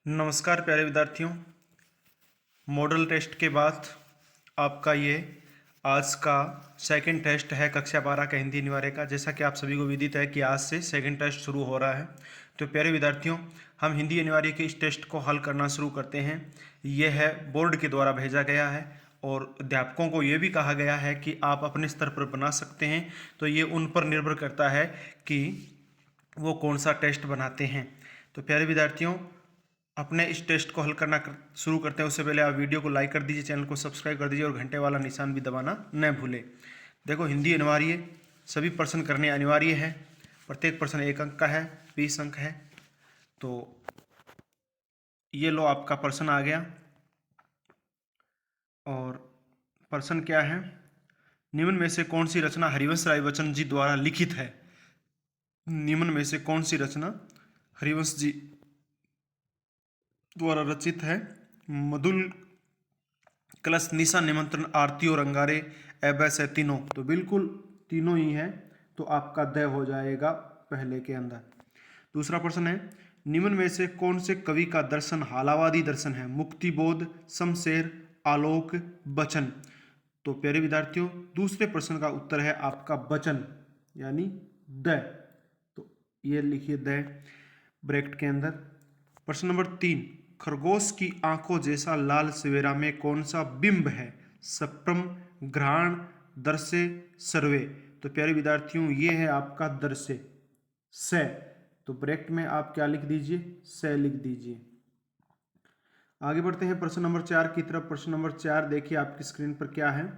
नमस्कार प्यारे विद्यार्थियों। मॉडल टेस्ट के बाद आपका ये आज का सेकंड टेस्ट है कक्षा 12 का हिंदी अनिवार्य का। जैसा कि आप सभी को विदित है कि आज से सेकंड टेस्ट शुरू हो रहा है। तो प्यारे विद्यार्थियों, हम हिंदी अनिवार्य के इस टेस्ट को हल करना शुरू करते हैं। यह है बोर्ड के द्वारा भेजा गया है और अध्यापकों को ये भी कहा गया है कि आप अपने स्तर पर बना सकते हैं। तो ये उन पर निर्भर करता है कि वो कौन सा टेस्ट बनाते हैं। तो प्यारे विद्यार्थियों, अपने इस टेस्ट को हल करना शुरू करते हैं उससे पहले आप वीडियो को लाइक कर दीजिए, चैनल को सब्सक्राइब कर दीजिए और घंटे वाला निशान भी दबाना न भूलें। देखो, हिंदी अनिवार्य सभी प्रश्न करने अनिवार्य है। प्रत्येक प्रश्न 1 अंक का है, 20 अंक है। तो ये लो, आपका प्रश्न आ गया। और प्रश्न क्या है? निम्न में से कौन सी रचना हरिवंश राय बच्चन जी द्वारा लिखित है? निम्न में से कौन सी रचना हरिवंश जी द्वारा रचित है? मधुल कलश, निशा, निमंत्रण, आरती और अंगारे, एबस है तीनों। तो बिल्कुल तीनों ही है, तो आपका द हो जाएगा पहले के अंदर। दूसरा प्रश्न है, निम्न में से कौन से कवि का दर्शन हालावादी दर्शन है? मुक्तिबोध, शमशेर, आलोक, बचन। तो प्यारे विद्यार्थियों, दूसरे प्रश्न का उत्तर है आपका बचन, यानी द। तो ये लिखिए द ब्रैकेट के अंदर। प्रश्न नंबर 3, खरगोश की आंखों जैसा लाल सवेरा में कौन सा बिंब है? सप्रम, घ्राण, दर्शे, सर्वे। तो प्यारे विद्यार्थियों, ये है आपका दर्शे, से। तो ब्रैकेट में आप क्या लिख दीजिए? से लिख दीजिए। आगे बढ़ते हैं प्रश्न नंबर 4 की तरफ। प्रश्न नंबर 4 देखिए आपकी स्क्रीन पर क्या है।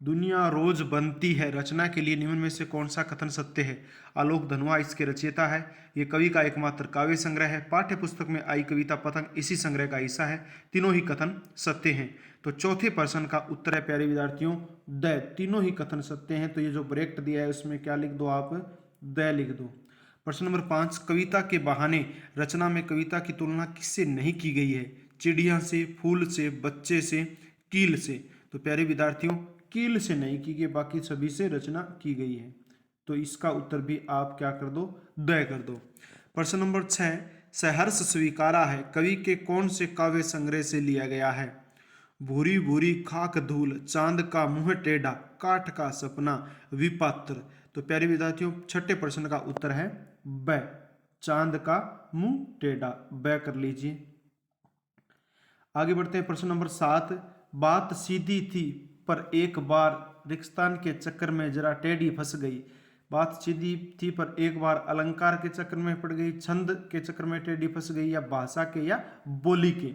दुनिया रोज बनती है रचना के लिए निम्न में से कौन सा कथन सत्य है? आलोक धनुआ इसके रचयिता है। ये कवि का एकमात्र काव्य संग्रह है। पाठ्य पुस्तक में आई कविता पतंग इसी संग्रह का हिस्सा है। तीनों ही कथन सत्य हैं। तो चौथे प्रश्न का उत्तर है प्यारे विद्यार्थियों द। तीनों ही कथन सत्य हैं। तो ये जो ब्रैकेट दिया है उसमें क्या लिख दो आप? द लिख दो। प्रश्न नंबर 5, कविता के बहाने रचना में कविता की तुलना किससे नहीं की गई है? चिड़िया से, फूल से, बच्चे से, कील से। तो प्यारे विद्यार्थियों, कील से नहीं की गई, बाकी सभी से रचना की गई है। तो इसका उत्तर भी आप क्या कर दो? द कर दो। प्रश्न नंबर 6, सहर्ष स्वीकारा है कवि के कौन से काव्य संग्रह से लिया गया है? भूरी भूरी खाक धूल, चांद का मुंह टेढ़ा, काठ का सपना, विपात्र। तो प्यारे विद्यार्थियों, छठे प्रश्न का उत्तर है ब, चांद का मुंह टेढ़ा। ब कर लीजिए। आगे बढ़ते हैं प्रश्न नंबर 7, बात सीधी थी पर एक बार रिक्तान के चक्कर में जरा टेढ़ी फंस गई। बात सीधी थी पर एक बार अलंकार के चक्कर में पड़ गई, छंद के चक्कर में टेढ़ी फंस गई, या भाषा के या बोली के।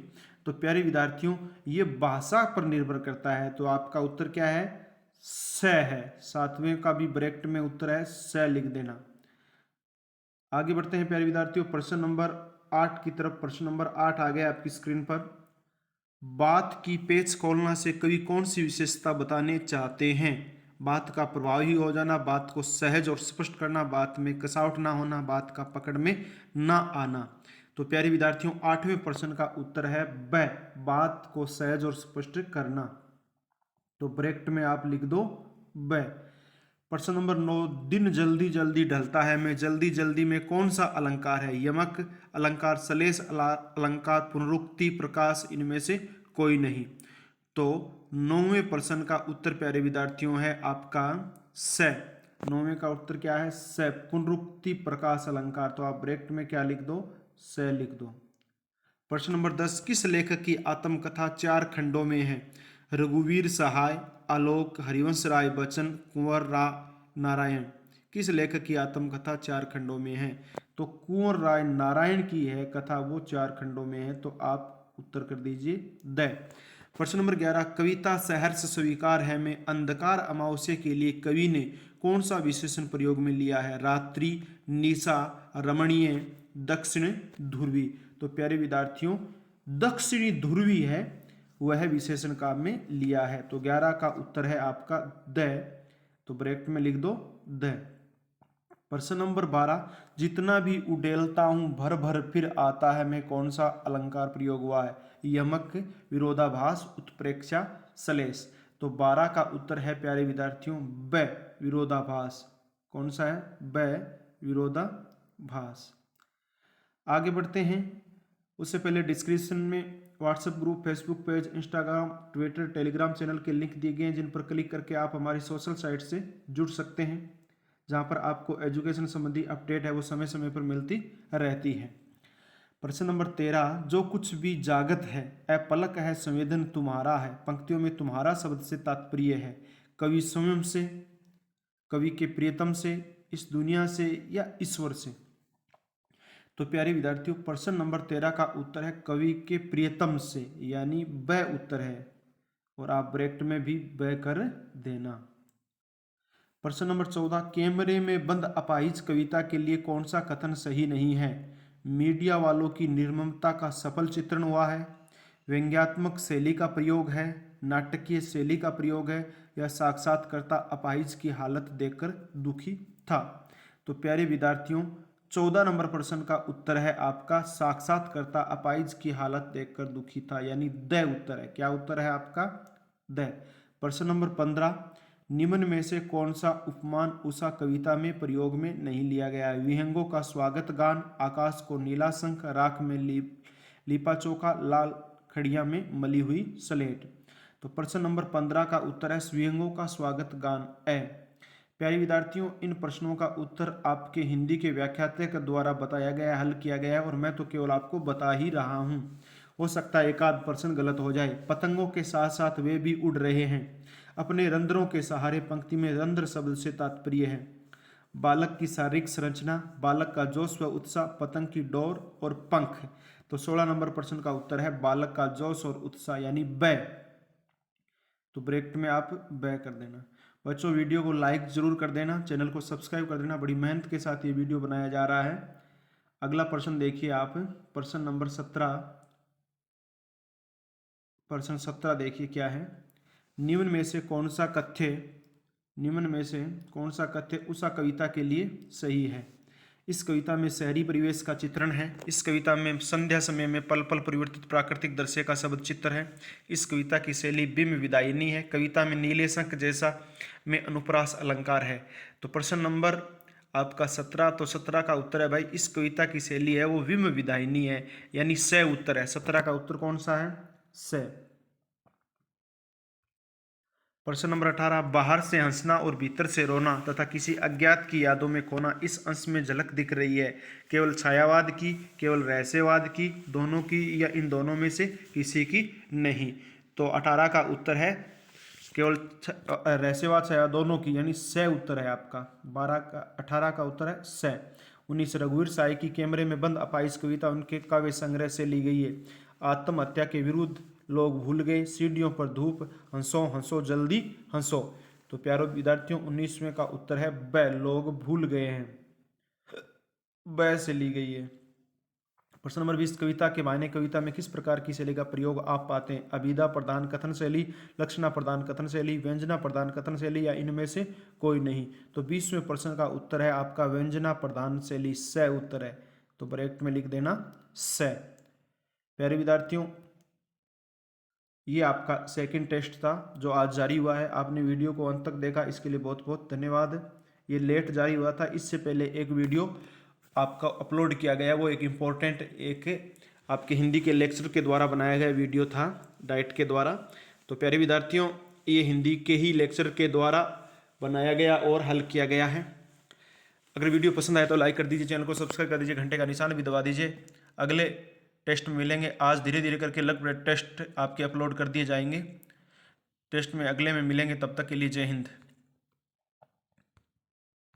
तो प्यारे विद्यार्थियों, ये भाषा पर निर्भर करता है। तो आपका उत्तर क्या है? स है। सातवें का भी ब्रैकेट में उत्तर है, स लिख देना। आगे बढ़ते हैं प्यारे विद्यार्थियों प्रश्न नंबर 8 की तरफ। प्रश्न नंबर 8 आ गया आपकी स्क्रीन पर। बात की पेच खोलना से कवि कौन सी विशेषता बताने चाहते हैं? बात का प्रभावी हो जाना, बात को सहज और स्पष्ट करना, बात में कसावट ना होना, बात का पकड़ में ना आना। तो प्यारे विद्यार्थियों, 8वें प्रश्न का उत्तर है ब, बात को सहज और स्पष्ट करना। तो ब्रैकेट में आप लिख दो ब। प्रश्न नंबर 9, दिन जल्दी जल्दी ढलता है में जल्दी जल्दी में कौन सा अलंकार है? यमक अलंकार, सलेश अलंकार, पुनरुक्ति, प्रकाश, इनमें से कोई नहीं। तो 9वें प्रश्न का उत्तर प्यारे विद्यार्थियों है आपका स। 9वें का उत्तर क्या है? स, पुनरुक्ति, प्रकाश, अलंकार। तो आप ब्रैकेट में क्या लिख दो? स लिख दो। प्रश्न नंबर 10, किस लेखक की आत्मकथा 4 खंडों में है? रघुवीर सहाय, आलोक, हरिवंश राय बच्चन, कुंवर नारायण। किस लेखक की आत्मकथा 4 खंडों में है? तो कुंवर राय नारायण की है कथा, वो 4 खंडों में है। तो आप उत्तर कर दीजिए द। प्रश्न नंबर 11, कविता सहर्ष स्वीकार है में अंधकार अमावस्या के लिए कवि ने कौन सा विशेषण प्रयोग में लिया है? रात्रि, निशा, रमणीय, दक्षिण ध्रुवी। तो प्यारे विद्यार्थियों, दक्षिणी ध्रुवी है वह विशेषण का में लिया है। तो 11 का उत्तर है आपका द। तो ब्रैकेट में लिख दो द। प्रश्न नंबर 12, जितना भी उडेलता हूं भर भर फिर आता है में कौन सा अलंकार प्रयोग हुआ है? यमक, विरोधाभास, उत्प्रेक्षा, सलेश। तो 12 का उत्तर है प्यारे विद्यार्थियों ब, विरोधाभास। कौन सा है? ब, विरोधाभास। आगे बढ़ते हैं उससे पहले डिस्क्रिप्शन में WhatsApp group, Facebook page, Instagram, Twitter, Telegram channel के लिंक दिए गए हैं, जिन पर क्लिक करके आप हमारी सोशल साइट से जुड़ सकते हैं, जहां पर आपको एजुकेशन संबंधी अपडेट है वो समय समय पर मिलती रहती है। प्रश्न नंबर 13, जो कुछ भी जागत है अपलक है संवेदन तुम्हारा है। पंक्तियों में तुम्हारा शब्द से तात्पर्य है कवि स्वयं से, कवि के प्रियतम से, इस दुनिया से या ईश्वर से। तो प्यारे विद्यार्थियों, प्रश्न नंबर 13 का उत्तर है कवि के प्रियतम से, यानी ब उत्तर है, और आप ब्रैकेट में भी ब कर देना। प्रश्न नंबर 14, कैमरे में बंद अपाहिज कविता के लिए कौन सा कथन सही नहीं है। मीडिया वालों की निर्ममता का सफल चित्रण हुआ है, व्यंग्यात्मक शैली का प्रयोग है, नाटकीय शैली का प्रयोग है, या साक्षात्कारता अपाहिज की हालत देखकर दुखी था। तो प्यारे विद्यार्थियों, 14 नंबर प्रश्न का उत्तर है आपका साक्षात्कारता अपाहिज की हालत देखकर दुखी था, यानी द उत्तर है। क्या उत्तर है आपका? द। प्रश्न नंबर 15, निम्न में से कौन सा उपमान उषा कविता में प्रयोग में नहीं लिया गया है। विहंगों का स्वागत गान, आकाश को नीला शंख, राख में लिपा चौका, लाल खड़िया में मली हुई स्लेट। तो प्रश्न नंबर 15 का उत्तर है विहंगों का स्वागत गान ए। प्यारे विद्यार्थियों, इन प्रश्नों का उत्तर आपके हिंदी के व्याख्याता के द्वारा बताया गया, हल किया गया है, और मैं तो केवल आपको बता ही रहा हूं। हो सकता है एक आध प्रश्न गलत हो जाए। पतंगों के साथ साथ वे भी उड़ रहे हैं अपने रंध्रों के सहारे। पंक्ति में रंध्र शब्द से तात्पर्य है बालक की शारीरिक संरचना, बालक का जोश व उत्साह, पतंग की डोर और पंख। तो 16 नंबर प्रश्न का उत्तर है बालक का जोश और उत्साह, यानी ब। तो ब्रैकेट में आप ब कर देना। बच्चों, वीडियो को लाइक जरूर कर देना, चैनल को सब्सक्राइब कर देना। बड़ी मेहनत के साथ ये वीडियो बनाया जा रहा है। अगला प्रश्न देखिए आप, प्रश्न नंबर 17। प्रश्न 17 देखिए क्या है। निम्न में से कौन सा कथ्य उषा कविता के लिए सही है। इस कविता में शहरी परिवेश का चित्रण है। इस कविता में संध्या समय में पल पल परिवर्तित प्राकृतिक दृश्य का शब्द चित्र है। इस कविता की शैली बिंब विदायनी है। कविता में नीले शंख जैसा में अनुप्रास अलंकार है। तो प्रश्न नंबर आपका 17, तो 17 का उत्तर है भाई, इस कविता की शैली है वो बिंब विदायनी है, यानी स उत्तर है। 17 का उत्तर कौन सा है? स। प्रश्न नंबर 18, बाहर से हंसना और भीतर से रोना तथा किसी अज्ञात की यादों में खोना इस अंश में झलक दिख रही है। केवल छायावाद की, केवल रहस्यवाद की, दोनों की, या इन दोनों में से किसी की नहीं। तो 18 का उत्तर है केवल रहस्यवाद छायावाद दोनों की, यानी स उत्तर है आपका। 18 का उत्तर है स। 19, रघुवीर साय की कैमरे में बंद अपाहिज कविता उनके काव्य संग्रह से ली गई है। आत्महत्या के विरुद्ध, लोग भूल गए, सीढ़ियों पर धूप, हंसो हंसो जल्दी हंसो। तो प्यारे विद्यार्थियों, 19वें का उत्तर है ब, लोग भूल गए हैं, ब से ली गई है। प्रश्न नंबर 20, कविता के मायने कविता में किस प्रकार की शैली का प्रयोग आप पाते हैं। अभिधा प्रधान कथन शैली, लक्षणा प्रधान कथन शैली, व्यंजना प्रधान कथन शैली, या इनमें से कोई नहीं। तो 20वें प्रश्न का उत्तर है आपका व्यंजना प्रधान शैली, स उत्तर है। तो ब्रैकेट में लिख देना स। प्यारे विद्यार्थियों, ये आपका सेकंड टेस्ट था जो आज जारी हुआ है। आपने वीडियो को अंत तक देखा, इसके लिए बहुत बहुत धन्यवाद। ये लेट जारी हुआ था, इससे पहले एक वीडियो आपका अपलोड किया गया, वो एक इम्पोर्टेंट एक आपके हिंदी के लेक्चर के द्वारा बनाया गया वीडियो था, डाइट के द्वारा। तो प्यारे विद्यार्थियों, ये हिंदी के ही लेक्चर के द्वारा बनाया गया और हल किया गया है। अगर वीडियो पसंद आए तो लाइक कर दीजिए, चैनल को सब्सक्राइब कर दीजिए, घंटे का निशान भी दबा दीजिए। अगले टेस्ट में मिलेंगे। आज धीरे धीरे करके लगभग टेस्ट आपके अपलोड कर दिए जाएंगे। टेस्ट में अगले में मिलेंगे, तब तक के लिए जय हिंद।